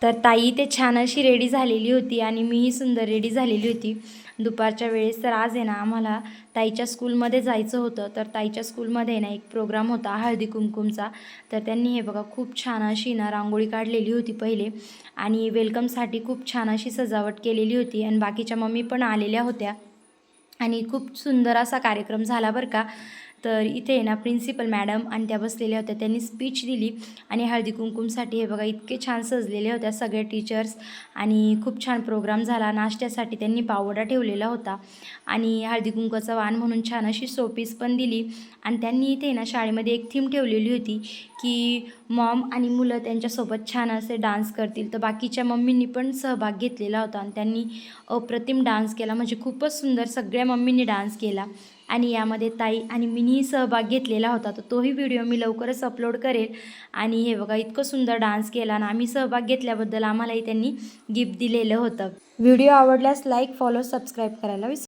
तर ताई ते छान अशी रेडी झालेली होती आणि मीही सुंदर रेडी झालेली होती दुपारच्या वेळेस. तर आज आहे ना आम्हाला ताईच्या स्कूलमध्ये जायचं होतं. तर ताईच्या स्कूलमध्ये ना एक प्रोग्राम होता हळदी कुंकूमचा. तर त्यांनी हे बघा खूप छान अशी ना रांगोळी काढलेली होती पहिले आणि वेलकमसाठी खूप छान अशी सजावट केलेली होती आणि बाकीच्या मम्मी पण आलेल्या होत्या आणि खूप सुंदर असा कार्यक्रम झाला बरं का. तर इथे ना प्रिन्सिपल मॅडम आणि त्या बसलेल्या होत्या, त्यांनी स्पीच दिली आणि हळदी कुंकूमसाठी हे बघा इतके छान सजलेले होत्या सगळे टीचर्स आणि खूप छान प्रोग्राम झाला. नाश्त्यासाठी त्यांनी पाववडा ठेवलेला होता आणि हळदी कुंकूचं वाण म्हणून छान अशी शोपीस पण दिली. आणि त्यांनी इथे ना शाळेमध्ये एक थीम ठेवलेली होती की मॉम आणि मुलं त्यांच्यासोबत छान असे डान्स करतील. तर बाकीच्या मम्मींनी पण सहभाग घेतलेला होता आणि त्यांनी अप्रतिम डान्स केला, म्हणजे खूपच सुंदर सगळ्या मम्मींनी डान्स केला आणि यामध्ये ताई आणि मीही सहभाग घेतलेला होता. तर तोही व्हिडिओ मी लवकरच अपलोड करेल. आणि हे बघा इतकं सुंदर डान्स केला आणि आम्ही सहभाग घेतल्याबद्दल आम्हालाही त्यांनी गिफ्ट दिलेलं होतं. व्हिडिओ आवडल्यास लाईक, फॉलो, सबस्क्राईब करायला विसरू